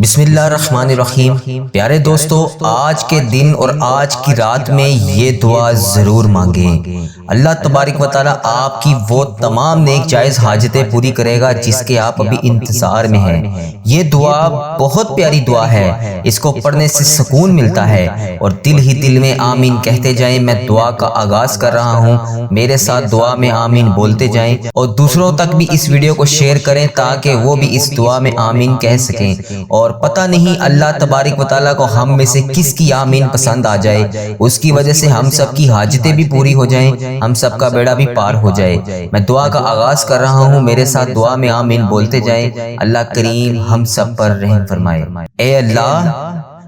بسم اللہ الرحمن الرحیم۔ پیارے دوستو، آج کے دن اور آج کی رات میں یہ دعا ضرور مانگیں۔ اللہ تبارک و تعالی آپ کی وہ تمام نیک جائز حاجتیں پوری کرے گا جس کے آپ ابھی انتظار میں ہیں۔ یہ دعا بہت پیاری دعا ہے، اس کو پڑھنے سے سکون ملتا ہے اور دل ہی دل میں آمین کہتے جائیں۔ میں دعا کا آغاز کر رہا ہوں، میرے ساتھ دعا میں آمین بولتے جائیں اور دوسروں تک بھی اس ویڈیو کو شیئر کریں تاکہ وہ بھی اس دعا میں آمین کہہ سکیں۔ اور پتہ نہیں اللہ تبارک و تعالیٰ کو ہم میں سے کس کی آمین پسند آ جائے، اس کی وجہ سے ہم سب کی حاجتیں بھی پوری ہو جائیں، ہم سب کا بیڑا بھی پار ہو جائے۔ میں دعا کا آغاز کر رہا ہوں، میرے ساتھ دعا میں آمین بولتے جائیں۔ اللہ کریم ہم سب پر رحم فرمائے۔ اے اللہ،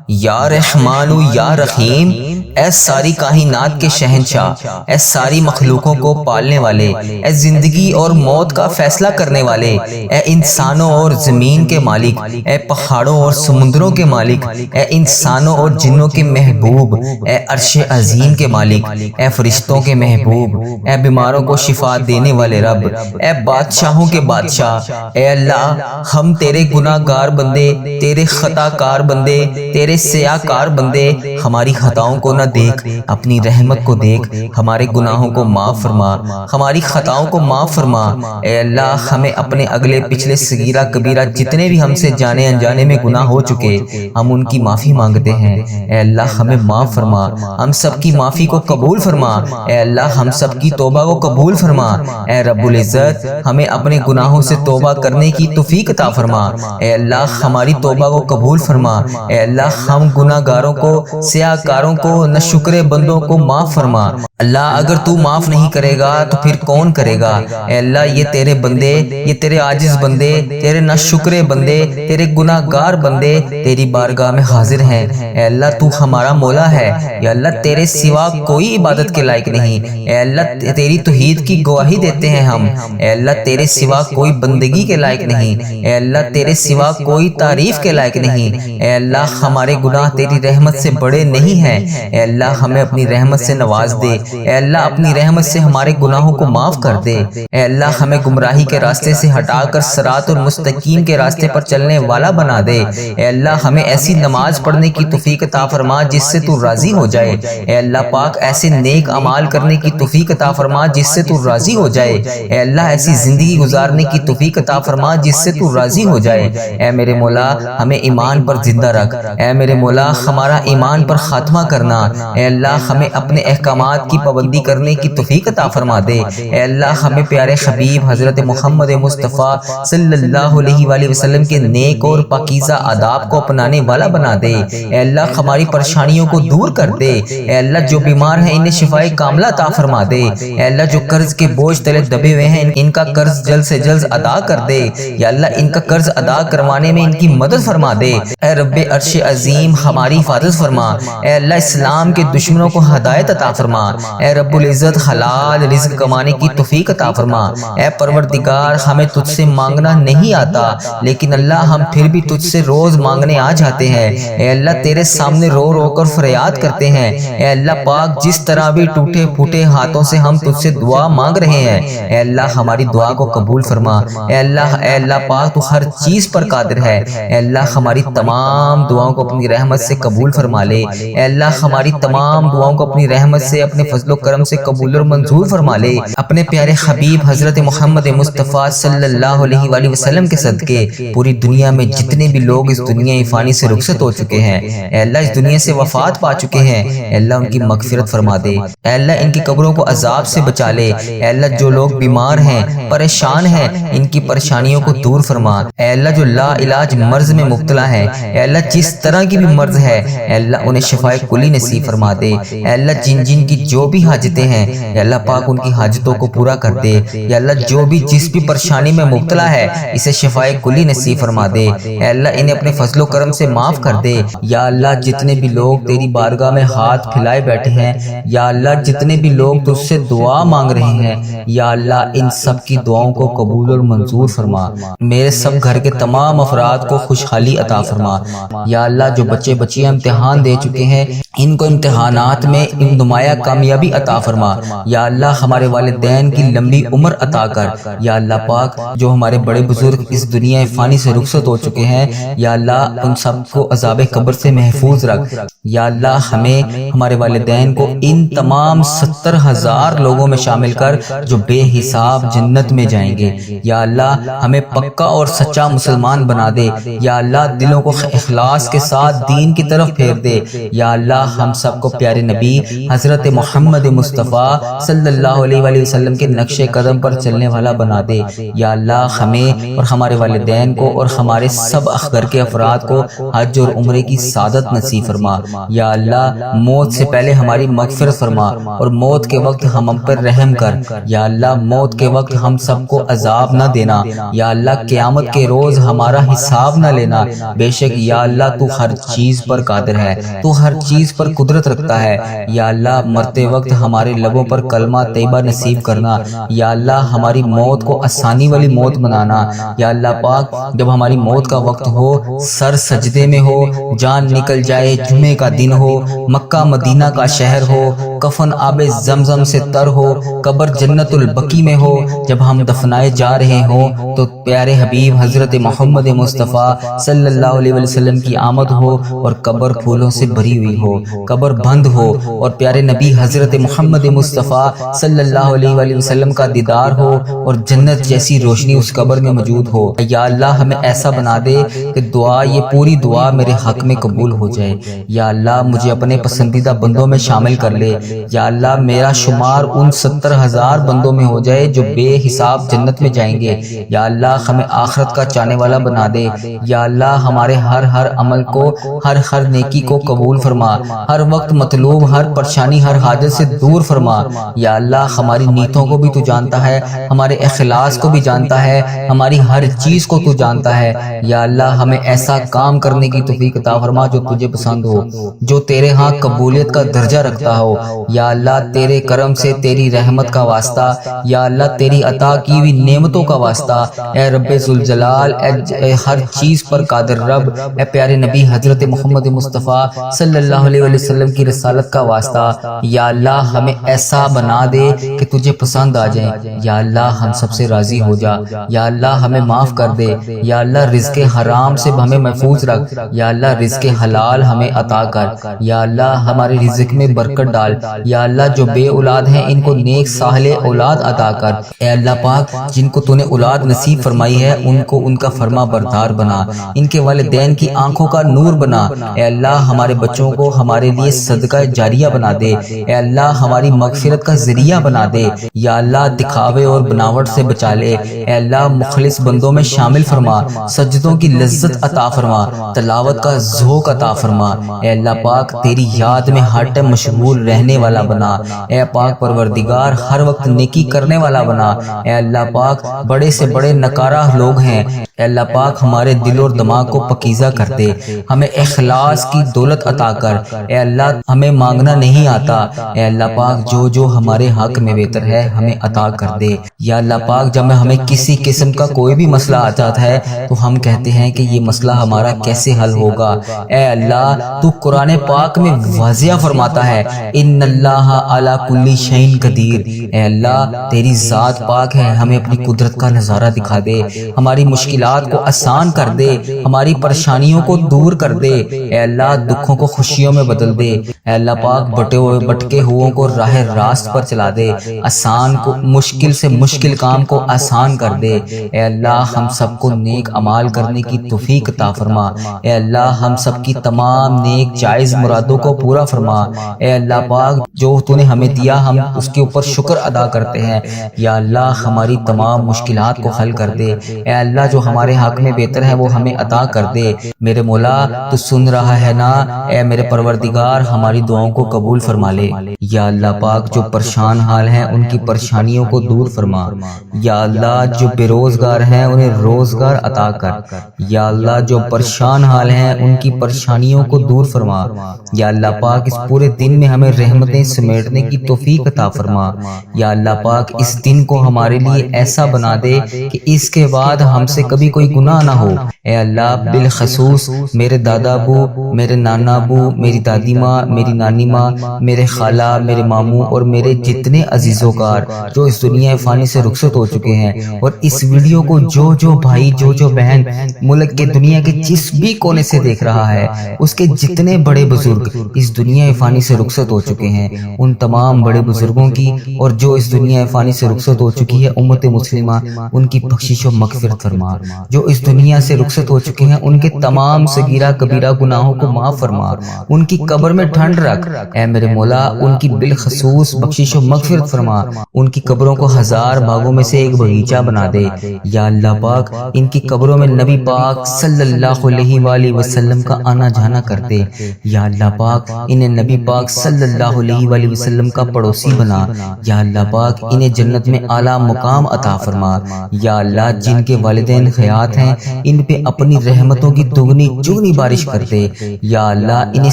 یا رحمان یا رحیم، اے ساری کائنات کے شہنشاہ، اے ساری مخلوقوں کو پالنے والے، اے زندگی اور موت کا فیصلہ کرنے والے، اے انسانوں اور زمین کے مالک، اے پہاڑوں اور سمندروں کے مالک، اے انسانوں اور جنوں کے محبوب، اے عرش عظیم کے مالک، اے فرشتوں کے محبوب، اے بیماروں کو شفا دینے والے رب، اے بادشاہوں کے بادشاہ، اے اللہ، ہم تیرے گناہ گار بندے، تیرے خطا کار بندے، تیرے سیاہ کار بندے، ہماری خطاؤں کو نہ دیکھ، اپنی رحمت کو دیکھ، ہمارے گناہوں کو معاف فرما، ہماری خطاؤں کو معاف فرما۔ اے اللہ، ہمیں اپنے اگلے پچھلے صغیرہ کبیرہ جتنے بھی ہم سے جانے انجانے میں گناہ ہو چکے، ہم ان کی معافی مانگتے ہیں۔ اے اللہ، ہمیں معاف فرما، ہم سب کی معافی کو قبول فرما۔ اے اللہ، ہم سب کی توبہ کو قبول فرما۔ اے رب العزت، ہمیں اپنے گناہوں سے توبہ کرنے کی توفیق عطا فرما۔ اے اللہ، ہماری توبہ کو قبول فرما۔ اے اللہ، ہم گناہ گاروں کو، سیاہ کاروں کو، ناشکرے بندوں کو معاف فرما۔ اللہ، اگر تو معاف نہیں کرے گا تو پھر کون کرے گا؟ اے اللہ، یہ تیرے بندے، یہ تیرے عاجز بندے، تیرے ناشکرے بندے، تیرے گناہ گار بندے تیری بارگاہ میں حاضر ہیں۔ اے اللہ، تو ہمارا مولا ہے، یا اللہ تیرے سوا کوئی عبادت کے لائق نہیں۔ اے اللہ، تیری توحید کی گواہی دیتے ہیں ہم۔ اے اللہ، تیرے سوا کوئی بندگی کے لائق نہیں۔ اے اللہ، تیرے سوا کوئی تعریف کے لائق نہیں۔ اے اللہ، ہمارے گناہ تیری رحمت سے بڑے نہیں ہیں۔ اے اللہ، ہمیں اپنی رحمت سے نواز دے۔ اے اللہ، اپنی رحمت سے ہمارے گناہوں کو معاف کر دے۔ اے اللہ، ہمیں گمراہی کے راستے سے ہٹا کر صراط المستقیم کے راستے پر چلنے والا بنا دے۔ اے اللہ، ہمیں ایسی نماز پڑھنے کی توفیق عطا فرما جس سے تو راضی ہو جائے۔ اے اللہ پاک، ایسے نیک اعمال کرنے کی توفیق عطا فرما جس سے تو راضی ہو جائے۔ اے اللہ، ایسی زندگی گزارنے کی توفیق عطا فرما جس سے تو راضی ہو جائے۔ اے میرے مولا، ہمیں ایمان پر زندہ رکھ۔ اے میرے مولا، ہمارا ایمان پر خاتمہ کرنا۔ اے اللہ، ہمیں اپنے احکامات کی پابندی کرنے کی توفیق عطا فرما دے۔ اے اللہ، ہمیں پیارے حبیب حضرت محمد مصطفیٰ صلی اللہ علیہ وآلہ وسلم کے نیک اور پاکیزہ آداب کو اپنانے والا بنا دے۔ اے اللہ، ہماری پریشانیوں کو دور کر دے۔ اے اللہ، جو بیمار ہیں انہیں شفائے کاملہ عطا فرما دے۔ اے اللہ، جو قرض کے بوجھ تلے دبے ہوئے ہیں ان کا قرض جلد سے جلد ادا کر دے۔ یا اللہ، ان کا قرض ادا کروانے میں ان کی مدد فرما دے۔ اے رب عرش عظیم، ہماری حفاظت فرما۔ اے اللہ، اسلام کے دشمنوں کو ہدایت عطا فرما۔ اے رب العزت، حلال رزق کمانے کی توفیق عطا فرما۔ اے پروردگار، ہمیں تجھ سے مانگنا نہیں آتا، لیکن اللہ ہم پھر بھی تجھ سے روز مانگنے آ جاتے ہیں۔ اے اللہ، تیرے سامنے رو رو کر فریاد کرتے ہیں۔ اے اللہ پاک، جس طرح بھی ٹوٹے پھوٹے ہاتھوں سے ہم تجھ سے دعا مانگ رہے ہیں، اے اللہ ہماری دعا کو قبول فرما۔ اے اللہ پاک، تو ہر چیز پر قادر ہے۔ اے اللہ، ہماری تمام دعاؤں کو اپنی رحمت سے قبول فرما لے۔ اے اللہ، ہماری تمام دعاؤں کو اپنی رحمت سے، اپنے فضل و کرم سے قبول اور منظور فرما لے۔ اپنے پیارے حبیب حضرت محمد مصطفیٰ صلی اللہ علیہ وآلہ وسلم کے صدقے پوری دنیا میں جتنے بھی لوگ اس دنیا فانی سے رخصت ہو چکے ہیں، اے اللہ اس دنیا سے وفات پا چکے ہیں، اے اللہ ان کی مغفرت فرما دے۔ اے اللہ، ان کی قبروں کو عذاب سے بچا لے۔ اے اللہ، جو لوگ بیمار ہیں، پریشان ہیں، ان کی پریشانیوں کو دور فرما۔ اے اللہ، جو لا علاج مرض میں مبتلا ہے، اے اللہ جس طرح کی بھی مرض ہے، اے اللہ انہیں شفائے کلی نصیب فرما دے۔ اے اللہ، جن کی جو بھی حاجتیں ہیں، اے اللہ پاک ان کی حاجتوں کو پورا کر دے۔ یا اللہ، جو بھی جس بھی پریشانی میں مبتلا ہے اسے شفائے کلی نصیب فرما دے۔ اے اللہ، انہیں اپنے فضل و کرم سے معاف کر دے۔ یا اللہ، جتنے بھی لوگ تیری بارگاہ میں ہاتھ پھیلائے بیٹھے ہیں، یا اللہ جتنے بھی لوگ تجھ سے دعا مانگ رہے ہیں، یا اللہ ان سب کی دعاؤں کو قبول اور منظور فرما۔ میرے سب گھر کے تمام افراد کو خوشحالی عطا فرما۔ یا اللہ، جو بچے بچیاں امتحان دے چکے ہیں ان کو امتحانات میں نمایاں کامیابی کامیابی عطا فرما۔ یا اللہ ہمارے والدین کی لمبی عمر عطا کر۔ یا اللہ پاک جو ہمارے بڑے بزرگ اس دنیا فانی سے رخصت ہو چکے ہیں، یا اللہ ان سب کو عذاب قبر سے محفوظ رکھ۔ یا اللہ ہمیں ہمارے والدین کو ان تمام 70,000 لوگوں میں شامل کر جو بے حساب جنت میں جائیں گے۔ یا اللہ ہمیں پکا اور سچا مسلمان بنا دے۔ یا اللہ دلوں کو اخلاص کے ساتھ دین کی طرف پھیر دے۔ یا اللہ ہم سب کو پیارے نبی حضرت محمد مصطفیٰ صلی اللہ علیہ وآلہ وسلم کے نقش قدم پر چلنے والا بنا دے۔ یا اللہ ہمیں اور ہمارے والدین کو اور ہمارے سب گھر کے افراد کو حج اور عمرے کی سعادت نصیب فرما۔ یا اللہ موت سے پہلے ہماری مغفرت فرما اور موت کے وقت ہم پر رحم کر۔ یا اللہ موت کے وقت ہم سب کو عذاب نہ دینا۔ یا اللہ قیامت کے روز ہمارا حساب نہ لینا۔ بے شک یا اللہ تو ہر چیز پر قادر ہے، تو ہر چیز پر قدرت رکھتا ہے۔ یا اللہ مرتے وقت ہمارے لبوں پر کلمہ طیبہ نصیب کرنا۔ یا اللہ ہماری موت کو آسانی والی موت بنانا۔ یا اللہ پاک جب ہماری موت کا وقت ہو، سر سجدے میں ہو، جان نکل جائے، جمعے کا دن ہو، مکہ مدینہ کا شہر ہو، کفن آب زمزم سے تر ہو، قبر جنت البقیع میں ہو، جب ہم دفنائے جا رہے ہوں تو پیارے حبیب حضرت محمد مصطفیٰ صلی اللہ علیہ وسلم کی آمد ہو اور قبر پھولوں سے بھری ہوئی ہو، قبر بند ہو اور پیارے نبی حضرت محمد مصطفیٰ صلی اللہ علیہ وسلم کا دیدار ہو اور جنت جیسی روشنی اس قبر میں موجود ہو۔ یا اللہ ہمیں ایسا بنا دے کہ دعا، یہ پوری دعا میرے حق میں قبول ہو جائے۔ یا اللہ مجھے اپنے پسندیدہ بندوں میں شامل کر لے۔ یا اللہ میرا شمار ان 70,000 بندوں میں ہو جائے جو بے حساب جنت میں جائیں گے۔ یا اللہ ہمیں آخرت کا چاہنے والا بنا دے۔ یا اللہ ہمارے ہر عمل کو، ہر نیکی کو قبول فرما، ہر وقت مطلوب، ہر پریشانی، ہر حاجت سے دور فرما۔ یا اللہ ہماری نیتوں کو بھی تو جانتا ہے، ہمارے اخلاص کو بھی جانتا ہے، ہماری ہر چیز کو تو جانتا ہے۔ یا اللہ ہمیں ایسا کام کرنے کی توفیق عطا فرما جو تجھے پسند ہو، جو تیرے ہاں قبولیت کا درجہ رکھتا ہو۔ یا اللہ تیرے کرم سے، تیری رحمت کا واسطہ، یا اللہ تیری عطا کی ہوئی نعمتوں کا واسطہ، اے رب ذوالجلال، اے ہر چیز پر قادر رب، اے پیارے نبی حضرت محمد مصطفیٰ صلی اللہ علیہ وسلم کی رسالت کا واسطہ، یا اللہ ہمیں ایسا بنا دے کہ تجھے پسند آ جائیں۔ یا اللہ ہم سب سے راضی ہو جا۔ یا اللہ ہمیں معاف کر دے۔ یا اللہ رزق حرام سے ہمیں محفوظ رکھ۔ یا اللہ رزق حلال ہمیں عطا کر۔ یا اللہ ہمارے رزق میں برکت ڈال۔ یا اللہ جو بے اولاد ہیں ان کو نیک صالح اولاد عطا کر۔ اے اللہ پاک جن کو تو نے اولاد نصیب فرمائی ہے ان کو ان کا فرما بردار بنا، ان کے والدین کی آنکھوں کا نور بنا۔ اے اللہ ہمارے بچوں کو ہمارے لیے صدقہ جاریہ بنا دے۔ اے اللہ ہماری مغفرت کا ذریعہ بنا دے۔ یا اللہ دکھاوے اور بناوٹ سے بچا لے۔ اے اللہ مخلص بندوں میں شامل فرما، سجدوں کی لذت عطا فرما، تلاوت کا ذوق عطا فرما۔ اے اللہ پاک تیری یاد میں ہر ٹائم مشغول رہنے والا بنا۔ اے پاک پروردگار ہر وقت نیکی کرنے والا بنا۔ اے اللہ پاک بڑے سے بڑے نکارہ لوگ ہیں، اے اللہ پاک ہمارے دل اور دماغ کو پکیزہ کر دے، ہمیں اخلاص کی دولت عطا کر۔ اے اللہ ہمیں مانگنا نہیں آتا، اے اللہ پاک جو ہمارے حق میں بہتر ہے ہمیں عطا کر دے۔ یا اللہ پاک جب ہمیں کسی قسم کا کوئی بھی مسئلہ آتا ہے تو ہم کہتے ہیں کہ یہ مسئلہ ہمارا کیسے حل ہوگا، اے اللہ تو قرآن پاک میں واضح فرماتا ہے ان اللہ علی کل شیء قدیر۔ اے اللہ تیری ذات پاک ہے، ہمیں اپنی قدرت کا نظارہ دکھا دے، ہماری مشکلات کو آسان کر دے، ہماری پریشانیوں کو دور کر دے۔ اے اللہ دکھوں کو خوشیوں میں بدل دے۔ اے اللہ پاک بٹکے ہوئوں کو راہ راست پر چلا دے، آسان کو مشکل سے مشکل کام کو آسان کر دے۔ اے اللہ ہم سب کو نیک اعمال کرنے کی توفیق عطا فرما۔ اے اللہ ہم سب کی تمام نیک جائز مرادوں کو پورا فرما۔ اے اللہ پاک جو تو نے ہمیں دیا ہم اس کے اوپر شکر ادا کرتے ہیں۔ یا اللہ ہماری تمام مشکلات کو حل کر دے۔ اے اللہ جو ہمارے حق میں بہتر ہے وہ ہمیں عطا کر دے۔ میرے مولا تو سن رہا ہے نا، اے میرے پروردگار ہماری دعاؤں کو قبول فرما لے۔ یا اللہ پاک جو پریشان حال ہیں ان کی پریشانیوں کو دور فرما۔ یا اللہ جو بے روزگار ہیں انہیں روزگار عطا کر۔ یا اللہ جو پریشان حال ہیں ان کی پریشانیوں کو دور فرما۔ یا اللہ پاک اس پورے دن میں ہمیں رحمتیں سمیٹنے کی توفیق عطا فرما۔ یا اللہ پاک اس دن کو ہمارے لیے ایسا بنا دے کہ اس کے بعد ہم سے کبھی کوئی گناہ نہ ہو۔ اے اللہ بالخصوص میرے دادا ابو، میرے نانا ابو، میری دادی ماں، میری نانی ماں، میرے خالہ خالہ، میرے ماموں اور میرے جتنے عزیز و کار جو اس دنیا فانی سے رخصت ہو چکے ہیں، اور اس ویڈیو کو جو بھائی جو بہن ملک کے دنیا کے جس بھی کونے سے دیکھ رہا ہے، اس کے جتنے بڑے بزرگ اس دنیا فانی سے رخصت ہو چکے ہیں، ان تمام بڑے بزرگوں کی اور جو اس دنیا فانی سے رخصت ہو چکی ہے امت مسلمہ، ان کی بخشش و مغفرت فرما۔ جو اس دنیا سے رخصت ہو چکے ہیں ان کے تمام صغیرہ کبیرہ گناہوں کو معاف فرما، ان کی قبر میں ٹھنڈ رکھ اے میرے مولا، ان کی بالخصوص بخشش و مغفرت فرما، ان کی قبروں کو 1000 باغوں میں سے ایک باغیچہ بنا دے یا اللہ پاک۔ ان کی قبروں میں نبی پاک صلی اللہ علیہ وآلہ وسلم کا آنا جانا کر دے یا اللہ پاک۔ انہیں نبی پاک صلی اللہ علیہ وآلہ وسلم کا پڑوسی بنا یا اللہ پاک۔ انہیں جنت میں اعلیٰ مقام عطا فرما یا اللہ۔ جن کے والدین حیات ہیں ان پہ اپنی رحمتوں کی دگنی چگنی بارش کر دے یا اللہ۔ انہیں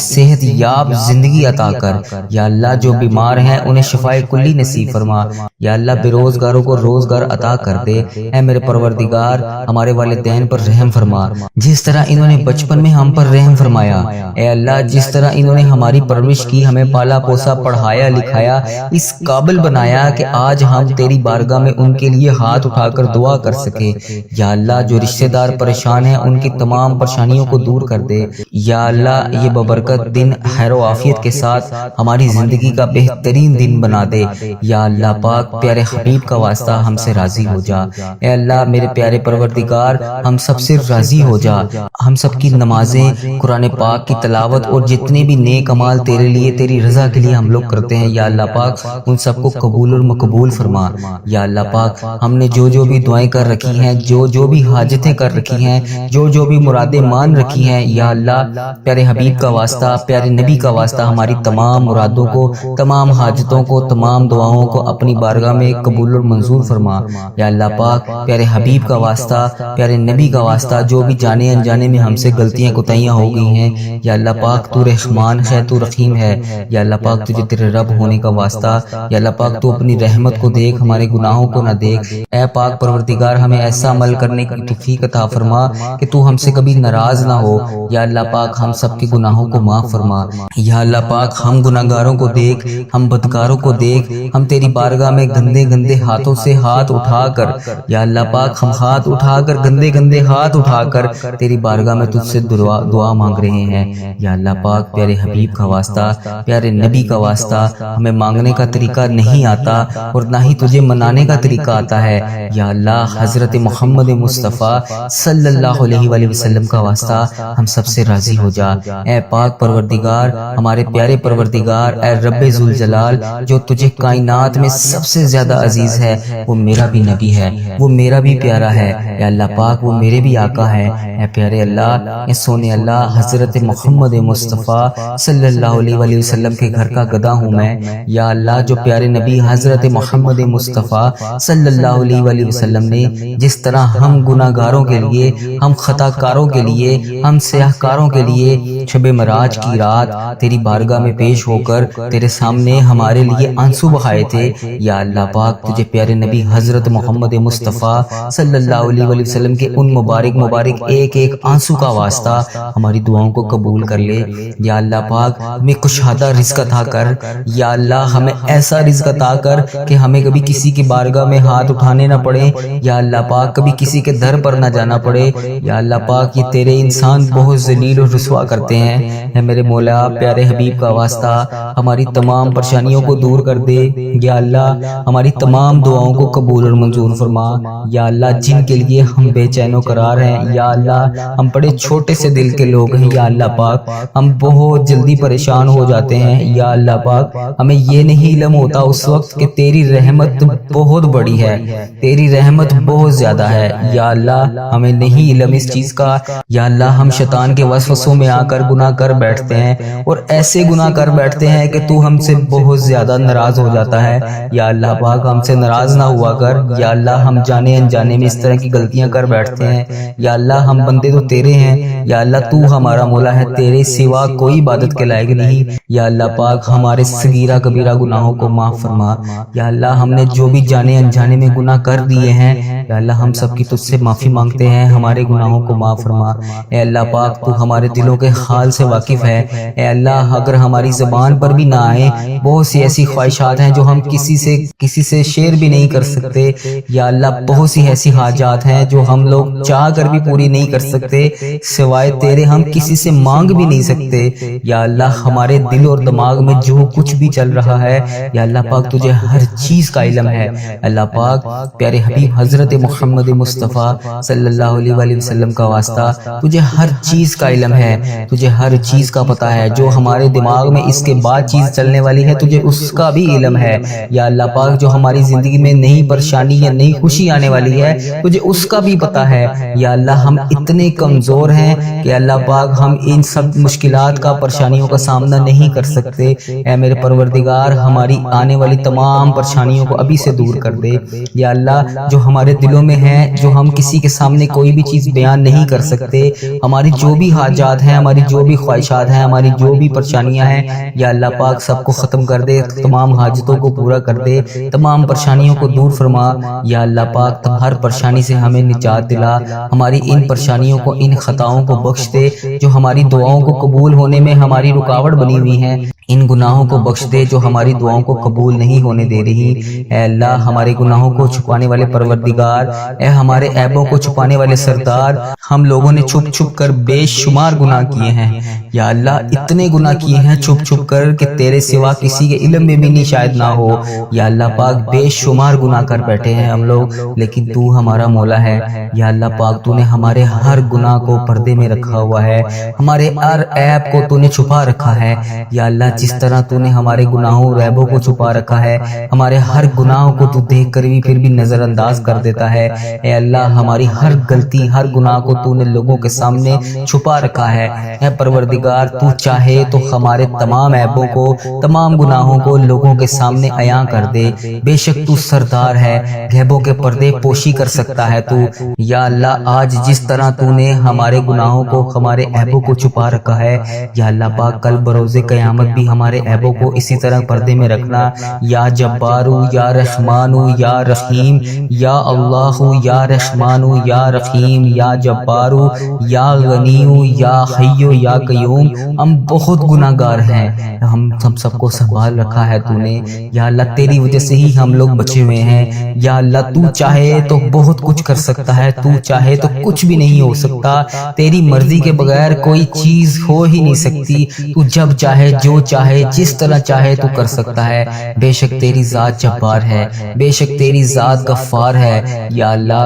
صحت یاب زندگی عطا کر یا اللہ۔ جو بیمار ہیں انہیں شفائے کلی نصیب فرما یا اللہ۔ بے روزگاروں کو روزگار عطا کر دے اے میرے پروردگار۔ ہمارے والدین پر رحم فرما جس طرح انہوں نے بچپن میں ہم پر رحم فرمایا اے اللہ۔ جس طرح انہوں نے ہماری پرورش کی، ہمیں پالا پوسا، پڑھایا لکھایا، اس قابل بنایا کہ آج ہم تیری بارگاہ میں ان کے لیے ہاتھ اٹھا کر دعا کر سکے یا اللہ۔ جو رشتہ دار پریشان ہیں ان کی تمام پریشانیوں کو دور کر دے یا اللہ۔ یہ ببرکت دن خیر و عافیت کے ساتھ ہماری زندگی کا بہترین دن بنا دے یا اللہ پاک۔ پیارے حبیب کا واسطہ ہم سے راضی ہو جا اے اللہ۔ میرے پیارے پروردگار ہم سب سے راضی ہو جا۔ ہم سب کی نمازیں، قرآن پاک کی تلاوت اور جتنے بھی نیک اعمال تیرے لیے، تیری رضا کے لیے ہم لوگ کرتے ہیں یا اللہ پاک، ان سب کو قبول اور مقبول فرما یا اللہ پاک۔ ہم نے جو بھی دعائیں کر رکھی ہیں، جو بھی حاجتیں کر رکھی ہیں، جو بھی مرادیں مان رکھی ہیں یا اللہ، پیارے حبیب کا واسطہ، پیارے نبی کا واسطہ، ہماری تمام مرادوں کو، تمام حاجتوں کو، تمام دعاؤں کو اپنی بارگاہ میں قبول اور منظور فرما یا اللہ پاک۔ پیارے حبیب کا واسطہ، پیارے نبی کا واسطہ، جو بھی جانے انجانے میں ہم سے غلطیاں کوتاہیاں ہو گئی ہیں یا اللہ پاک، تو رحمان ہے، تو رحیم ہے یا اللہ پاک۔ تجھے تیرے رب ہونے کا واسطہ یا اللہ پاک، تو اپنی رحمت کو دیکھ، ہمارے گناہوں کو نہ دیکھ اے پاک پروردگار۔ ہمیں ایسا عمل کرنے کی توفیق عطا فرما کہ تو ہم سے کبھی ناراض نہ ہو یا اللہ پاک۔ ہم سب کے گناہوں کو معاف فرما یا اللہ پاک۔ ہم گناہگاروں کو دیکھ، ہم بدکاروں کو دیکھ، ہم تیری بارگاہ میں گندے ہاتھوں سے ہاتھ اٹھا کر یا اللہ پاک، ہم ہاتھ اٹھا کر، گندے ہاتھ اٹھا کر تیری بارگاہ میں تجھ سے دعا مانگ رہے ہیں یا اللہ پاک۔ پیارے حبیب کا واسطہ، پیارے نبی کا واسطہ، ہمیں مانگنے کا طریقہ نہیں آتا اور نہ ہی تجھے منانے کا طریقہ آتا ہے یا اللہ۔ حضرت محمد مصطفیٰ صلی اللہ علیہ وآلہ وسلم کا واسطہ ہم سب سے راضی ہو جا اے پاک پروردگار، ہمارے پیارے پروردگار، اے رب ذوالجلال۔ جو تجھے کائنات میں سب سے زیادہ عزیز ہے وہ میرا بھی نبی ہے، وہ میرا بھی پیارا ہے یا اللہ پاک، وہ میرے بھی آقا ہے اے پیارے اللہ، اے سونے اللہ۔ حضرت محمد مصطفیٰ صلی اللہ علیہ وآلہ وسلم کے گھر کا گدا ہوں میں یا اللہ۔ جو پیارے نبی حضرت محمد مصطفیٰ صلی اللہ علیہ وآلہ وسلم نے جس طرح ہم گناہ گاروں کے لیے، ہم خطا کاروں کے لیے، ہم سیاہ کاروں کے لیے شب معراج کی رات تیری بارگاہ میں پیش ہو کر تیرے سامنے ہمارے لیے آنسو بہائے تھے یا اللہ پاک، تجھے پیارے نبی حضرت محمد مصطفیٰ صلی اللہ علیہ وآلہ وسلم کے ان مبارک ایک آنسو کا واسطہ ہماری دعاؤں کو قبول کر لے یا اللہ پاک۔ ہمیں کشادہ رزق عطا کر یا اللہ، ہمیں ایسا رزق عطا کر کہ ہمیں کبھی کسی کی بارگاہ میں ہاتھ اٹھانے نہ پڑے یا اللہ پاک، کبھی کسی کے در پر نہ جانا پڑے یا اللہ پاک۔ یہ تیرے انسان بہت ذلیل اور رسوا کرتے ہیں اے میرے مولا۔ پیارے حبیب کا واسطہ ہماری تمام پریشانیوں کو دور کر دے یا اللہ۔ ہماری تمام دعاؤں کو قبول اور منظور فرما یا اللہ۔ جن کے لیے ہم بے چین و قرار ہیں یا اللہ، ہم بڑے چھوٹے سے دل کے لوگ ہیں یا اللہ پاک، ہم بہت جلدی پریشان ہو جاتے ہیں یا اللہ پاک۔ ہمیں یہ نہیں علم ہوتا اس وقت کہ تیری رحمت بہت بڑی ہے، تیری رحمت بہت زیادہ ہے یا اللہ۔ ہمیں نہیں علم اس چیز کا یا اللہ۔ ہم شیطان کے وسوسوں میں آ کر گناہ کر بیٹھتے ہیں اور ایسے گناہ کر بیٹھتے ہیں کہ تو ہم سے بہت زیادہ ناراض ہو جاتا ہے یا اللہ پاک۔ ہم سے ناراض نہ ہوا کر یا اللہ۔ ہم جانے انجانے میں اس طرح کی غلطیاں کر بیٹھتے ہیں یا اللہ۔ ہم بندے تو تیرے ہیں یا اللہ، تو ہمارا مولا ہے، تیرے سوا کوئی عبادت کے لائق نہیں یا اللہ پاک۔ ہمارے صغیرہ کبیرہ گناہوں کو معاف فرما یا اللہ۔ ہم نے جو بھی جانے انجانے میں گناہ کر دیے ہیں یا اللہ، ہم سب کی تجھ سے معافی مانگتے ہیں، ہمارے گناہوں کو معاف فرما اے اللہ پاک۔ تو ہمارے دلوں کے حال سے واقف ہے اے اللہ۔ اگر ہماری زبان پر بھی نہ آئیں، بہت سی ایسی خواہشات ہیں جو ہم کسی سے شیئر بھی نہیں کر سکتے یا اللہ، بہت سی ایسی حاجات ہیں جو ہم لوگ چاہ کر بھی پوری نہیں کر سکتے، سوائے تیرے ہم کسی سے مانگ بھی نہیں سکتے یا اللہ۔ ہمارے دل اور دماغ میں جو کچھ بھی چل رہا ہے یا اللہ پاک، تجھے ہر چیز کا علم ہے اللہ پاک۔ پیارے حبیب حضرت محمد مصطفیٰ صلی اللہ علیہ وآلہ وسلم کا واسطہ، تجھے ہر چیز کا علم ہے، تجھے ہر چیز کا پتہ ہے، جو ہمارے دماغ میں اس کے بعد چیز چلنے والی ہے تجھے اس کا بھی علم ہے یا اللہ پاک۔ جو ہماری زندگی میں نئی پریشانی یا نئی خوشی آنے والی ہے تجھے اس کا بھی پتہ ہے یا اللہ۔ ہم اتنے کمزور ہیں کہ اللہ پاک ہم ان سب مشکلات کا، پریشانیوں کا سامنا نہیں کر سکتے۔ اے میرے پروردگار، ہماری آنے والی تمام پریشانیوں کو ابھی سے دور کر دے یا اللہ۔ جو ہمارے دلوں میں ہے، جو ہم کسی کے سامنے کوئی بھی چیز بیان نہیں کر سکتے، ہماری جو بھی حاجات ہیں، ہماری جو بھی خواہشات ہیں، ہماری جو بھی پریشانیاں ہیں یا اللہ پاک، سب کو ختم کر دے، تمام حاجتوں کو پورا کر دے، تمام پریشانیوں کو دور فرما یا اللہ پاک۔ ہر پریشانی سے ہمیں نجات دلا، ہماری ان پریشانیوں کو، ان خطاؤں کو بخش دے جو ہماری دعاؤں کو قبول ہونے میں ہماری رکاوٹ بنی ہوئی ہیں، ان گناہوں کو بخش دے جو ہماری دعاؤں کو قبول نہیں ہونے دے رہی۔ اے اللہ، ہمارے گناہوں کو چھپانے والے پروردگار، اے ہمارے عیبوں کو چھپانے والے سردار، ہم لوگوں نے چھپ چھپ کر بے شمار گناہ کیے ہیں یا اللہ۔ اتنے گناہ کیے ہیں چھپ چھپ کر کہ تیرے سوا کسی کے علم میں بھی نہیں شاید نہ ہو یا اللہ پاک۔ بے شمار گناہ کر بیٹھے ہیں ہم لوگ، لیکن تو ہمارا مولا ہے یا اللہ پاک۔ تو نے ہمارے ہر گناہ کو پردے میں رکھا ہوا ہے، ہمارے ہر عیب کو تو نے چھپا رکھا ہے یا اللہ۔ جس طرح تو نے ہمارے گناہوں اور عیبوں کو چھپا رکھا ہے، ہمارے ہر گناہوں کو تو دیکھ کر بھی پھر بھی نظر انداز کر دیتا ہے اے اللہ۔ ہماری ہر غلطی، ہر گناہ کو تو نے لوگوں کے سامنے چھپا رکھا ہے اے پروردگار۔ تو چاہے تو ہمارے تمام عیبوں کو، تمام گناہوں کو لوگوں کے سامنے عیاں کر دے، بے شک تو سردار ہے، غیبوں کے پردے پوشی کر سکتا ہے تو یا اللہ۔ آج جس طرح تو نے ہمارے گناہوں کو، ہمارے عیبوں کو چھپا رکھا ہے یا اللہ پاک، کل بروز قیامت بھی ہمارے عیبوں کو اسی طرح پردے میں رکھنا یا جبارو یا رحمانو یا رحیم یا اللہ یا رحمانو یا رحیم یا جبارو یا غنیو یا حیو یا قیوم۔ ہم بہت گناہ گار ہیں، ہم سب کو سنبھال رکھا ہے تو نے یا اللہ۔ تیری وجہ سے ہی ہم لوگ بچے ہوئے ہیں یا اللہ۔ تو چاہے تو بہت کچھ کر سکتا ہے، تو چاہے تو کچھ بھی نہیں ہو سکتا، تیری مرضی کے بغیر کوئی چیز ہو ہی نہیں سکتی۔ تو جب چاہے، جو چاہے، جس طرح چاہے تو کر سکتا ہے۔ بے شک تیری ذات جبار ہے، بے شک تیری ذات غفار ہے یا اللہ۔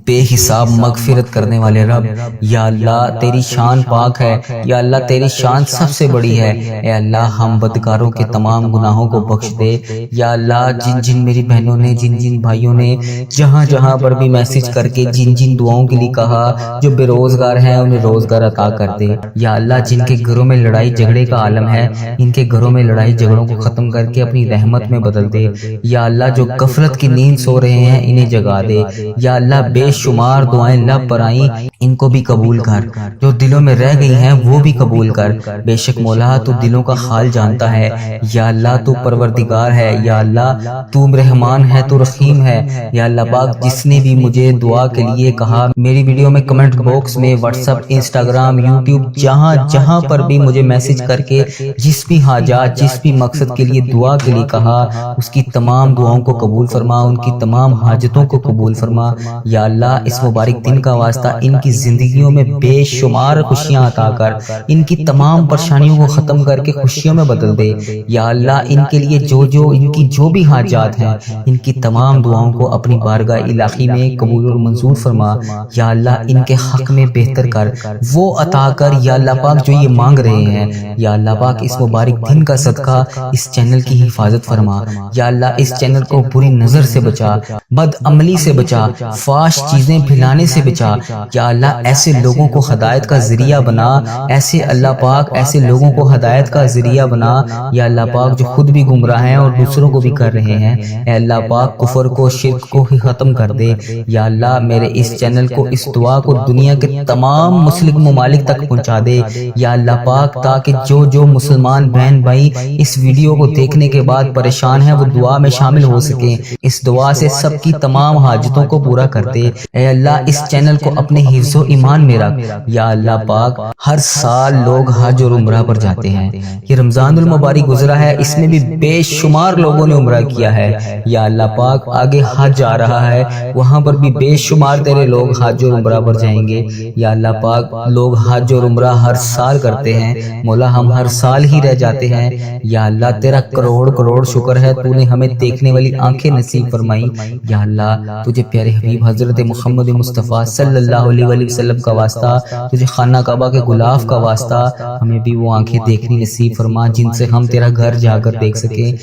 بے حساب مغفرت کرنے والے رب یا اللہ، تیری شان پاک ہے یا اللہ، تیری شان سب سے بڑی ہے اے اللہ۔ ہم بدکاروں کے تمام گناہوں کو بخش دے یا اللہ۔ جن جن میری بہنوں نے، جن جن بھائیوں نے جہاں جہاں پر بھی میسج کر کے جن جن دعاؤں کے لیے کہا، جو بے روزگار ہیں انہیں روزگار عطا کر دے یا اللہ۔ جن کے گھروں میں لڑائی جھگڑے کا عالم ہے، ان کے گھروں میں لڑائی جھگڑوں کو ختم کر کے اپنی رحمت میں بدل دے یا اللہ۔ جو غفلت کی نیند سو رہے ہیں انہیں جگا دے یا اللہ۔ بے شمار دعائیں لب پر آئیں، ان کو بھی قبول کر، جو دلوں میں رہ گئی ہیں وہ بھی قبول کر۔ بے شک مولا، تو دلوں کا حال جانتا ہے یا اللہ۔ تو پروردگار ہے یا اللہ، تو رحمان ہے، تو رحیم ہے یا اللہ پاک۔ جس نے بھی مجھے دعا کے لیے کہا، میری ویڈیو میں کمنٹ باکس میں، واٹس ایپ، انسٹاگرام، یوٹیوب، جہاں جہاں پر بھی مجھے میسج کر کے جس بھی حاجات، جس بھی مقصد کے لیے دعا کے لیے کہا، اس کی تمام دعاؤں کو قبول فرما، ان کی تمام حاجتوں کو قبول فرما یا اللہ۔ اس مبارک دن کا واسطہ ان کی زندگیوں میں بے شمار خوشیاں عطا کر، ان کی تمام پریشانیوں کو ختم کر کے خوشیوں میں بدل دے یا اللہ۔ ان کے لیے ان کی جو بھی حاجات ہیں، ان کی تمام دعاؤں کو اپنی بارگاہ الہی میں قبول اور منظور فرما یا اللہ۔ ان کے حق میں بہتر کر، وہ عطا کر یا اللہ پاک جو یہ مانگ رہے ہیں یا اللہ پاک۔ اس مبارک دن کا صدقہ اس چینل کی حفاظت فرما یا اللہ۔ اس چینل کو بری نظر سے بچا، بد عملی سے بچا، فاش چیزیں پھیلانے سے بچا یا اللہ۔ ایسے لوگوں کو ہدایت کا ذریعہ بنا، ایسے اللہ پاک، ایسے لوگوں کو ہدایت کا ذریعہ بنا یا اللہ پاک، جو خود بھی گمراہ ہیں اور دوسروں کو بھی کر رہے ہیں اے اللہ پاک۔ کفر کو، شرک کو ہی ختم کر دے یا اللہ۔ میرے اس چینل کو، اس دعا کو دنیا کے تمام مسلم ممالک تک پہنچا دے یا اللہ پاک، تاکہ جو مسلمان بہن بھائی اس ویڈیو کو دیکھنے کے بعد پریشان ہیں وہ دعا میں شامل ہو سکیں۔ اس دعا سے سب کی تمام حاجتوں کو پورا کر دے رکھے۔ اے اللہ اس چینل کو اپنے حفظ و ایمان میں رکھ۔ یا اللہ پاک ہر سال لوگ حج اور عمرہ پر جاتے ہیں، یہ رمضان المبارک گزرا ہے، اس میں بھی بے شمار لوگوں نے عمرہ کیا ہے۔ یا اللہ پاک آگے حج آ رہا ہے، وہاں پر بھی بے شمار تیرے لوگ حج اور عمرہ پر جائیں گے۔ یا اللہ پاک لوگ حج اور عمرہ ہر سال کرتے ہیں، مولا ہم ہر سال ہی رہ جاتے ہیں۔ یا اللہ تیرا کروڑ کروڑ شکر ہے، تو نے ہمیں دیکھنے والی آنکھیں نصیب فرمائی۔ یا اللہ تجھے پیارے حبیب حضرت محمد مصطفیٰ صلی اللہ علیہ وآلہ وسلم کا واسطہ، تجھے خانہ کعبہ کے غلاف کا واسطہ، ہمیں بھی وہ آنکھیں دیکھنی نصیب فرما جن سے ہم تیرا گھر جا کر دیکھ سکیں۔